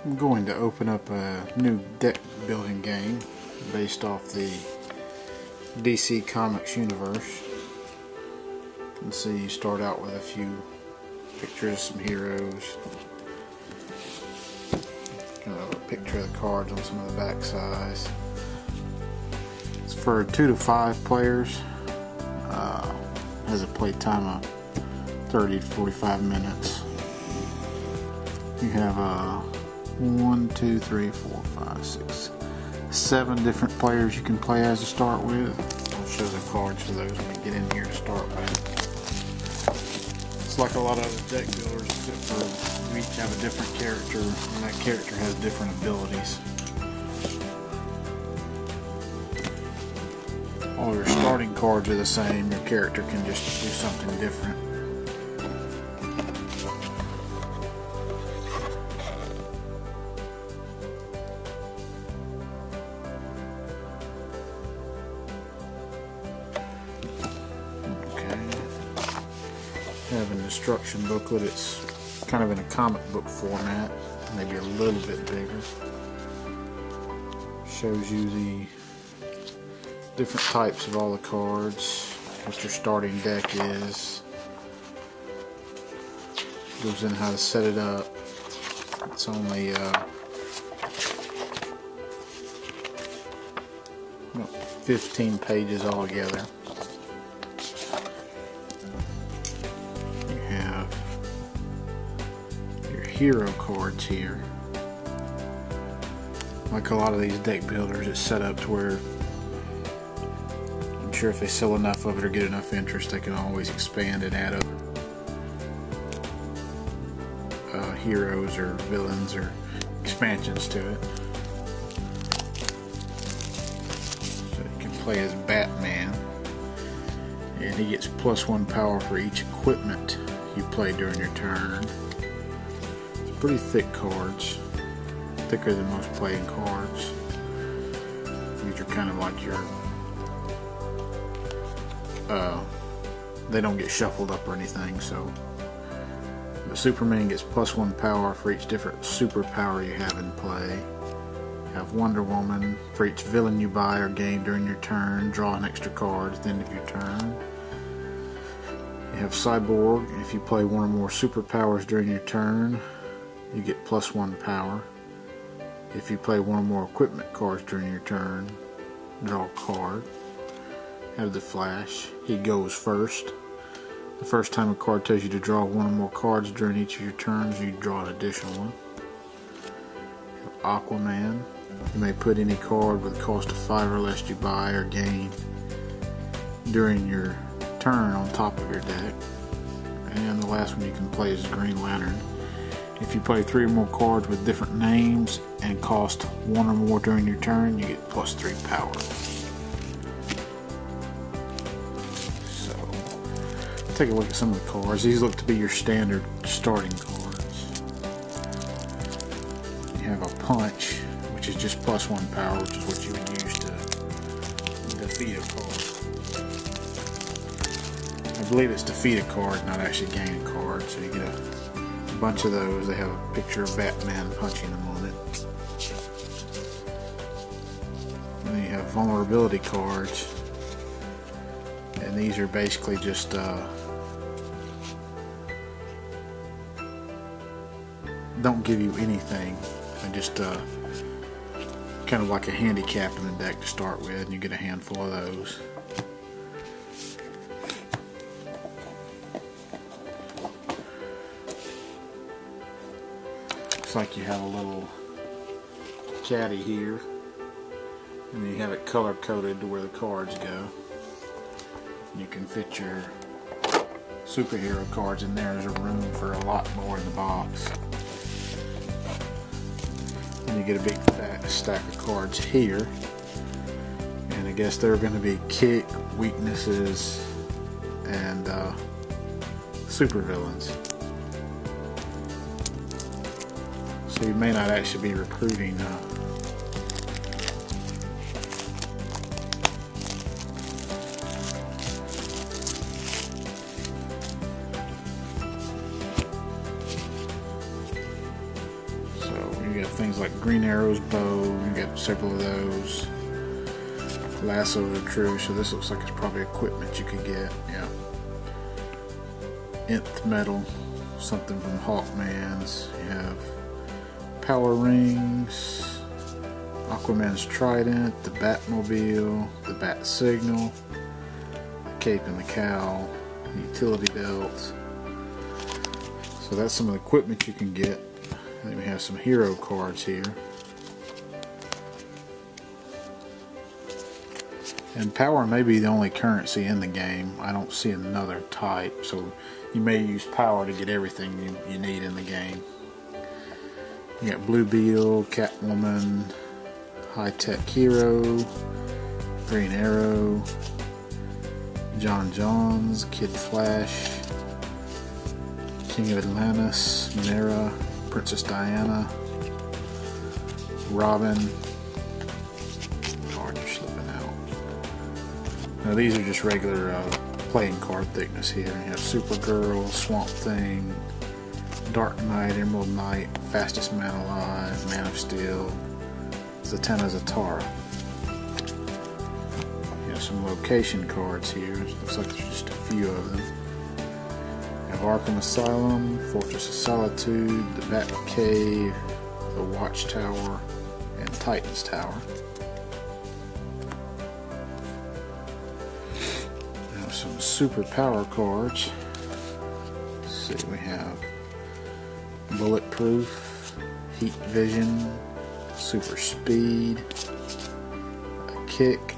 I'm going to open up a new deck building game based off the DC Comics universe. Let's see, you start out with a few pictures of some heroes. Kind of a picture of the cards on some of the back sides. It's for 2 to 5 players. Has a play time of 30 to 45 minutes. You have 1, 2, 3, 4, 5, 6, 7 different players you can play as to start with. I'll show the cards for those when we get in here to start with. It's like a lot of other deck builders, except for we each have a different character, and that character has different abilities. All your starting cards are the same, your character can just do something different. Have an instruction booklet. It's kind of in a comic book format, maybe a little bit bigger. Shows you the different types of all the cards, what your starting deck is. Goes in how to set it up. It's only 15 pages altogether. Hero cards here. Like a lot of these deck builders, it's set up to where I'm sure if they sell enough of it or get enough interest, they can always expand and add other heroes or villains or expansions to it. So you can play as Batman, and he gets +1 power for each equipment you play during your turn. Pretty thick cards, thicker than most playing cards. These are kind of like your they don't get shuffled up or anything, so the Superman gets +1 power for each different superpower you have in play. You have Wonder Woman for each villain you buy or gain during your turn. Draw an extra card at the end of your turn. You have Cyborg. If you play one or more superpowers during your turn, you get +1 power. If you play one or more equipment cards during your turn, draw a card. Have the Flash. He goes first. The first time a card tells you to draw one or more cards during each of your turns, you draw an additional one. You have Aquaman. You may put any card with a cost of 5 or less you buy or gain during your turn on top of your deck. And the last one you can play is Green Lantern. If you play 3 or more cards with different names and cost 1 or more during your turn, you get +3 power. So, take a look at some of the cards. These look to be your standard starting cards. You have a Punch, which is just +1 power, which is what you would use to defeat a card. I believe it's defeat a card, not actually gain a card, so you get a bunch of those. They have a picture of Batman punching them on it. And then you have vulnerability cards, and these are basically just don't give you anything, and just kind of like a handicap in the deck to start with, and you get a handful of those. Like you have a little caddy here, and then you have it color coded to where the cards go. You can fit your superhero cards in there. There's a room for a lot more in the box. And you get a big fat stack of cards here, and I guess they're going to be kick, weaknesses, and supervillains. So you may not actually be recruiting things like Green Arrow's bow. You get several of those. Lasso of the True. So this looks like it's probably equipment you could get. Yeah. Nth Metal. Something from Hawkman's. You have power rings. Aquaman's trident. The Batmobile. The Bat Signal. The cape and the cowl. The utility belt. So that's some of the equipment you can get. And then we have some hero cards here. And power may be the only currency in the game. I don't see another type, so you may use power to get everything you need in the game. You got Blue Beetle, Catwoman, High Tech Hero, Green Arrow, John Johns, Kid Flash, King of Atlantis, Mera, Princess Diana, Robin. Cards are slipping out. Now these are just regular playing card thickness here. You have Supergirl, Swamp Thing, Dark Knight, Emerald Knight, Fastest Man Alive, Man of Steel, Zatanna Zatara. You have some location cards here. Looks like there's just a few of them. You have Arkham Asylum, Fortress of Solitude, the Bat Cave, the Watchtower, and Titan's Tower. We have some super power cards. Let's see, we have Bulletproof, Heat Vision, Super Speed, a Kick.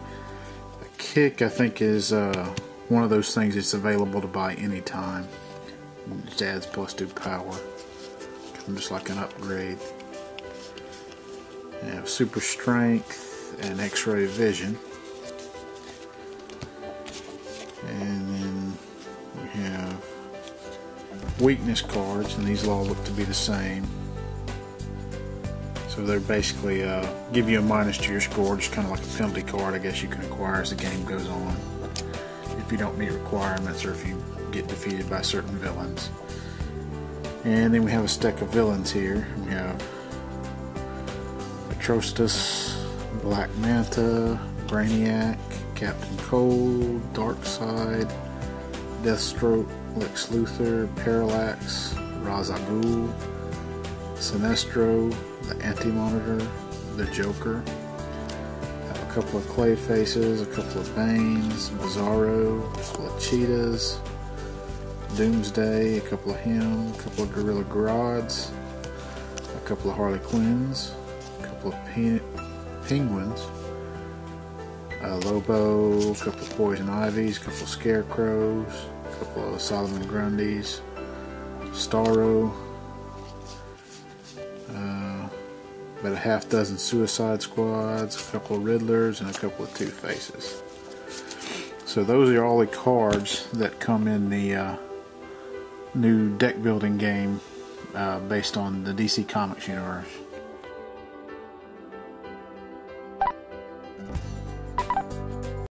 A Kick, I think, is one of those things that's available to buy anytime. It just adds +2 power. Just like an upgrade. You have Super Strength and X-Ray Vision. And then we have weakness cards, and these all look to be the same. So they're basically give you a minus to your score, just kind of like a penalty card, I guess you can acquire as the game goes on. If you don't meet requirements or if you get defeated by certain villains. And then we have a stack of villains here. We have Atrocitus, Black Manta, Brainiac, Captain Cold, Darkseid, Deathstroke, Lex Luthor, Parallax, Ra's al Ghul, Sinestro, the Anti-Monitor, the Joker. Have a couple of Clay Faces, a couple of Banes, Bizarro, a couple of Cheetahs, Doomsday, a couple of him, a couple of Gorilla Grods, a couple of Harley Quinns, a couple of Penguins, a Lobo, a couple of Poison Ivies, a couple of Scarecrows, a couple of Solomon Grundys, Starro, about a half dozen Suicide Squads, a couple of Riddlers, and a couple of Two-Faces. So those are all the cards that come in the new deck building game based on the DC Comics universe.